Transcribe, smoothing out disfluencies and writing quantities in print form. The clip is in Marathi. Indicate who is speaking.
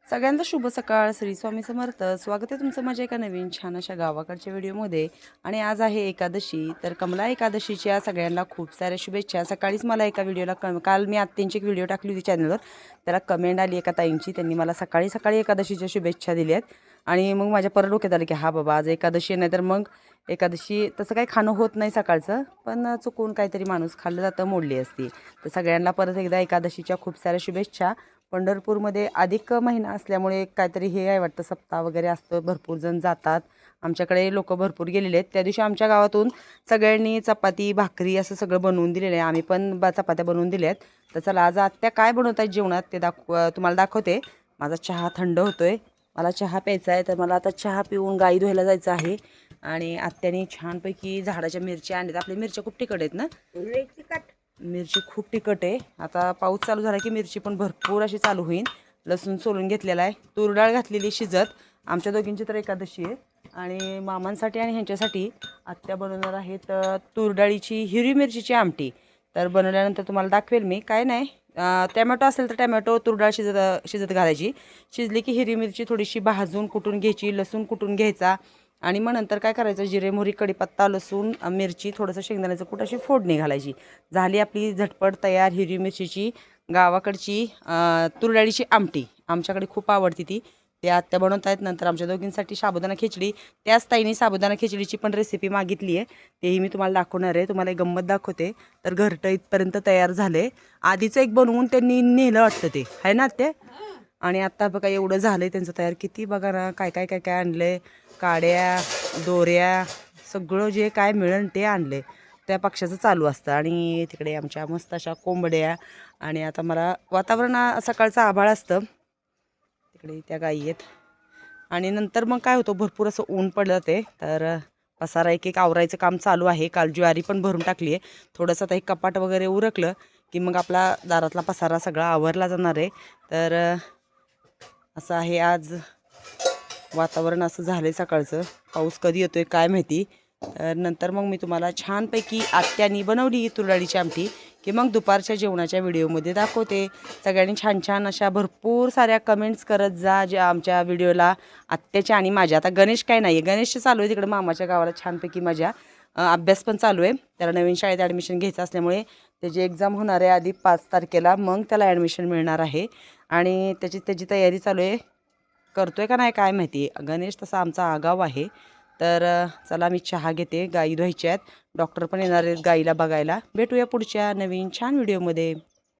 Speaker 1: सगळ्यांना शुभ सकाळ. श्री स्वामी समर्थ. स्वागत आहे तुमचं माझ्या एका नवीन छान अशा गावाकडच्या व्हिडिओमध्ये. आणि आज आहे एकादशी. तर कमला एकादशीच्या सगळ्यांना खूप साऱ्या शुभेच्छा. सकाळीच मला एका व्हिडिओला काल मी आत्यांची एक व्हिडिओ टाकली होती चॅनलवर, त्याला कमेंट आली एका ताईंची. त्यांनी मला सकाळी सकाळी एकादशीच्या शुभेच्छा दिल्यात. आणि मग माझ्या परत डोक्यात आलं की हा बाबा आज एकादशी नाही तर मग एकादशी तसं काही खाणं होत नाही सकाळचं, पण चुकून काहीतरी माणूस खाल्लं जातं, मोडली असती. तर सगळ्यांना परत एकदा एकादशीच्या खूप साऱ्या शुभेच्छा. पंढरपूरमध्ये अधिक महिना असल्यामुळे काहीतरी हे आहे वाटतं, सप्ताह वगैरे असतं, भरपूर जण जातात. आमच्याकडे लोक भरपूर गेलेले आहेत. त्या दिवशी आमच्या गावातून सगळ्यांनी चपाती भाकरी असं सगळं बनवून दिलेलं आहे. आम्ही पण चपात्या बनवून दिल्या आहेत. तर चला आज आत्या काय बनवत आहेत जेवणात ते तुम्हाला दाखवते. माझा चहा थंड होतोय, मला चहा प्यायचा आहे. तर मला आता चहा पिऊन गाई धुवायला जायचं आहे. आणि आत्याने छानपैकी झाडाच्या मिरच्या आणल्यात. आपल्या मिरच्या खूप तिखट आहेत ना? मिरची खूप तिखट आहे. आता पाऊस चालू झाला की मिरची पण भरपूर अशी चालू होईल. लसूण सोलून घेतलेला आहे, तूर डाळ घातलेली शिजत. आमच्या दोघींची तर एकादशी आहे. आणि मामांसाठी आणि ह्यांच्यासाठी आत्या बनवणार आहेत तूर डाळीची हिरवी मिरचीची आमटी. तर बनवल्यानंतर तुम्हाला दाखवेल मी. काय नाही, टॅमॅटो असेल तर टॅमॅटो तूर डाळ शिजत घालायची. शिजली की हिरवी मिरची थोडीशी भाजून कुटून घ्यायची, लसूण कुटून घ्यायचा. आणि मग नंतर काय करायचं, जिरे मोहरी कढीपत्ता लसूण मिरची थोडंसं शेंगदाण्याचं कूट अशी फोडणी घालायची. झाली आपली झटपट तयार हिरवी मिरचीची गावाकडची तूर डाळीची आमटी. आमच्याकडे खूप आवडती ती. ते आत्या बनवत आहेत. नंतर आमच्या दोघींसाठी साबुदाणा खिचडी. त्याच ताईने साबुदाणा खिचडीची पण रेसिपी मागितली आहे, तेही मी तुम्हाला दाखवणार आहे. तुम्हाला एक गंमत दाखवते. तर घरटं इथपर्यंत तयार झाले. आधीचं एक बनवून त्यांनी नेलं वाटतं, ते आहे ना ते. आणि आत्ता बघा एवढं झालं त्यांचं तयार. किती बघा ना, काय काय काय काय आणलं. काड्या दोऱ्या सगळं जे काय मिळेल ते आणले. त्या पक्षाचं चालू असतं. आणि तिकडे आमच्या मस्त अशा कोंबड्या. आणि आता मला वातावरण सकाळचं आभाळ असतं. तिकडे त्या गाई आहेत. आणि नंतर मग काय होतं, भरपूर असं ऊन पडलं ते. तर पसारा एक एक आवरायचं काम चालू आहे. काल ज्वारी पण भरून टाकली आहे. थोडंसं आता एक कपाट वगैरे उरकलं की मग आपला दारातला पसारा सगळा आवरला जाणार आहे. तर असं आहे आज वातावरण. असं झालं आहे सकाळचं. पाऊस कधी येतोय काय माहिती. तर नंतर मग मी तुम्हाला छानपैकी आत्यानी बनवली तूर डाळीची आमटी की मग दुपारच्या जेवणाच्या व्हिडिओमध्ये दाखवते. सगळ्यांनी छान छान अशा भरपूर साऱ्या कमेंट्स करत जा ज्या आमच्या व्हिडिओला, आत्याच्या आणि माझ्या. आता गणेश काय नाही आहे, गणेशचं चालू आहे तिकडे मामाच्या गावाला छानपैकी माझ्या. अभ्यास पण चालू आहे. त्याला नवीन शाळेत ॲडमिशन घ्यायचं असल्यामुळे त्याची एक्झाम होणार आहे आधी 5 तारखेला, मग त्याला ॲडमिशन मिळणार आहे. आणि त्याची तयारी चालू आहे. करतोय का नाही काय माहिती. गणेश तसा आमचा आगाव आहे. तर चला मी चहा घेते, गाई धुवायच्या आहेत. डॉक्टर पण येणार आहेत गाईला बघायला. भेटूया पुढच्या नवीन छान व्हिडिओमध्ये.